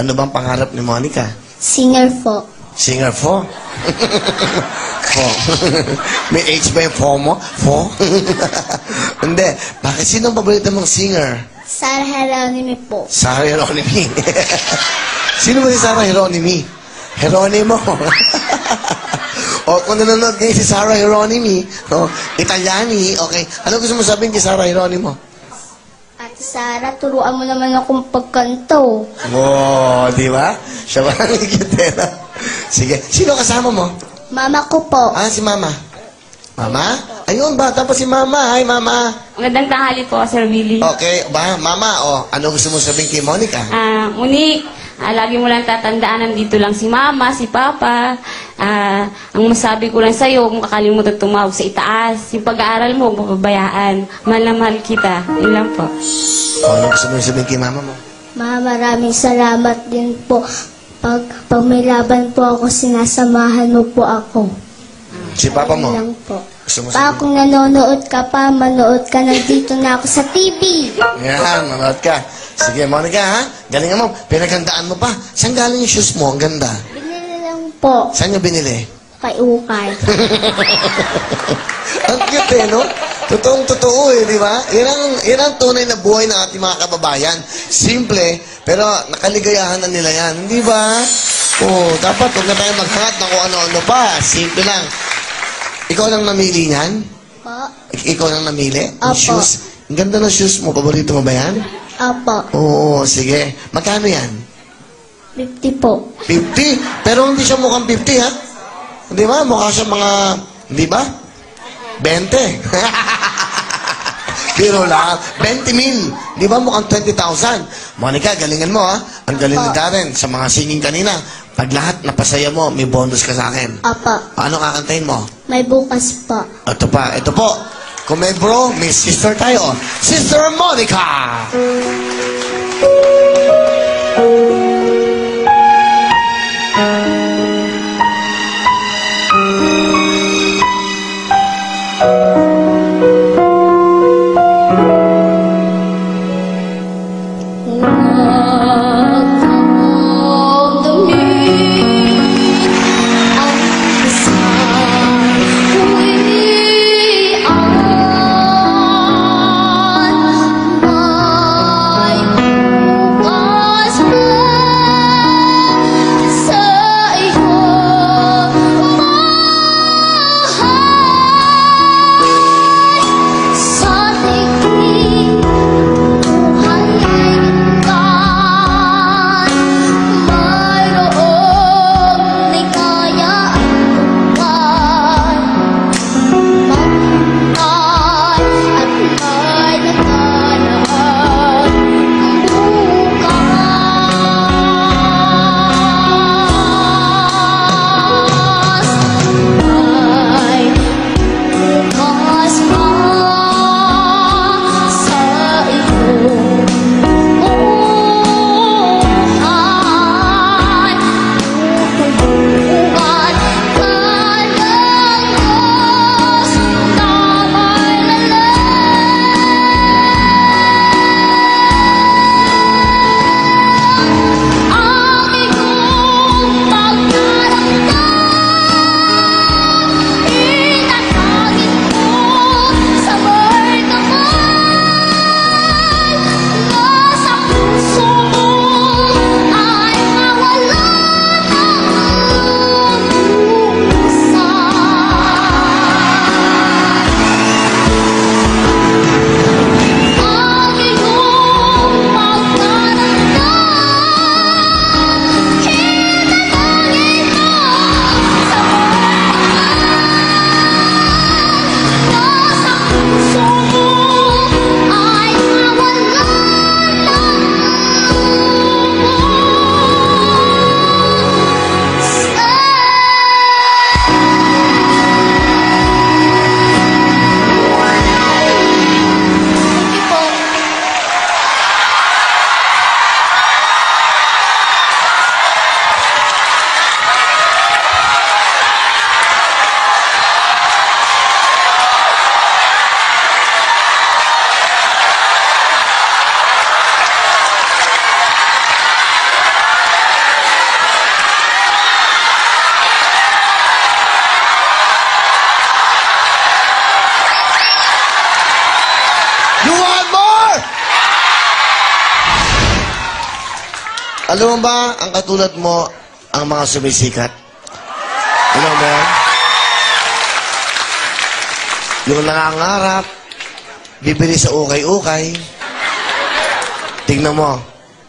Ano bang pangarap ni Monica? Singer po. Singer po? Po. May H ba yung po mo? Po? Hindi. Bakit? Sino ang paborito mong singer? Sarah Geronimo po. Sarah Geronimi. Sino ba si Sarah Geronimi? Geronimo. O kung nanonood ngayon si Sarah Geronimi, Italiani, okay. Ano gusto mo sabihin kay Sarah Geronimo? Ate Sarah, turuan mo naman akong pagkanto. Wow, di ba? Siya ba ang ikitera? Sige. Sino kasama mo? Mama ko po. Ah, si Mama. Mama? Ayun, bata pa si Mama. Hi, Mama. Magandang tanghali po, Sir Willie. Okay, ba? Mama, ano gusto mo sabihin kay Monica? Muni, lagi mo lang tatandaan, nandito lang si Mama, si Papa. Ang masabi ko lang sa'yo, kung kakalimutan tumawag sa itaas, yung pag-aaral mo, mapabayaan. Mahal na mahal kita. Yun lang po. Ano gusto mo sabihin kay Mama mo? Ma, maraming salamat din po. Pag may laban po ako, sinasamahan mo po ako. Si Papa mo? Yun lang po. Gusto mo Pa, sabihin? kung nanonood ka pa, manood ka, nandito na ako sa TV. Yan, manood ka. Sige, Monica, ha? Galingan mo. Pinagandaan mo pa. Saan galing yung shoes mo? Ang ganda. Binili lang po. Saan nyo binili? Kay Ukay. Ang cute eh, no? Totoong-totoo eh, di ba? Yan ang tunay na buhay ng ating mga kababayan. Simple, pero nakaligayahan na nila yan. Hindi ba? Dapat huwag na tayo maghangat ng kung ano-ano pa. Simple lang. Ikaw lang namili niyan? Po. Ikaw lang namili? Opo. Shoes? Ang ganda ng shoes mo. Paborito mo ba yan? Apo. Oo, sige. Magkano yan? 50 po. 50? Pero hindi siya mukhang 50, ha? Di ba? Mukha siya mga... Di ba? 20. Pero lang, 20 mil. Di ba mukhang 20,000? Monica, galingan mo, ha? Ang galing ni Darren sa mga singing kanina. Pag lahat napasaya mo, may bonus ka sa akin. Apo. Ano kakantayin mo? May bukas po. Ito pa, ito po. Kung may bro, may sister tayo. Sister Monica! May Alam mo ba, ang katulad mo, ang mga sumisikat? Alam mo yan? Yung nangangarap, bibili sa ukay-ukay. Tingnan mo,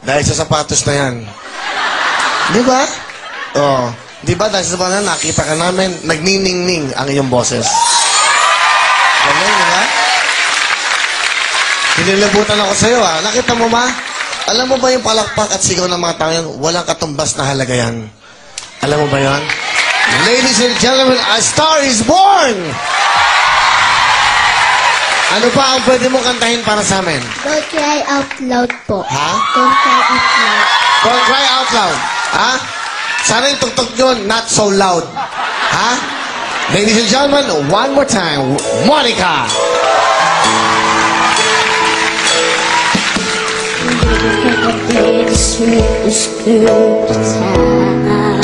dahil sa sapatos na yan. Di ba? Oo. Di ba, dahil sa sapatos na yan, nakita ka namin, nagniningning ang iyong boses. Ganun, di ba? Nililabutan ako sa'yo, ha? Nakita mo ba? Alam mo ba yung palakpak at sigaw ng mga tao yan? Walang katumbas na halaga yan. Alam mo ba yan? Ladies and gentlemen, a star is born! Ano pa ang pwede mong kantahin para sa amin? Don't cry out loud po. Ha? Don't cry out loud. Don't cry out loud. Ha? Sana yung tugtog nyo, not so loud. Ha? Ladies and gentlemen, one more time, Monica! This is good time.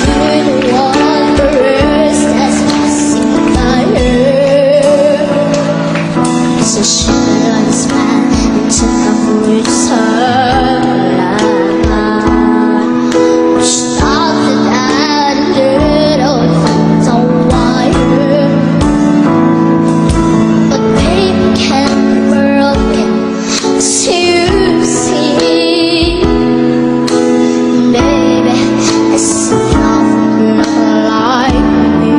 You're the wonders that's passing by her. It's a shine, smile, and took a good time. Started at a little things on wire, but baby can't be broken. To see, baby, it's nothing like me.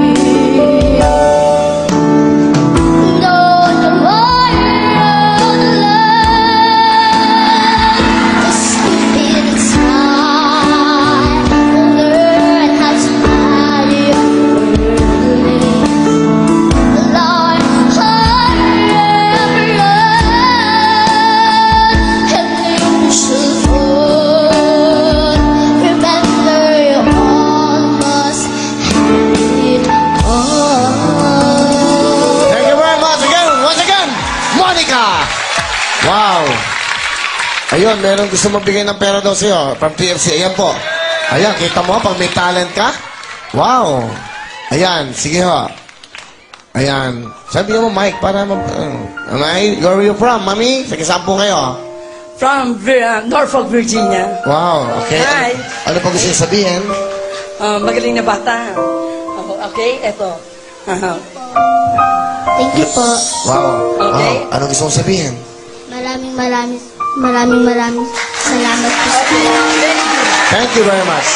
No, the wire of love, just keep it inside. Learn how to hide it early. Lord, Thank you very much again. Once again, Monica! Wow! Ayun, meron gusto magbigay ng pera daw sa'yo from TFC. Ayan po. Ayan, kita mo, pag may talent ka. Wow! Ayan, sige ho. Ayan. Sabi mo, Mike, para where are you from, mami? Sige, saan po kayo? From Norfolk, Virginia. Wow, okay. Hi. Ano pa gusto niyo sabihin? Magaling na bata. Okay, eto. thank you po. Wow. Okay. Wow. Ano gusto mong sabihin? Maraming salamat po. Thank you very much.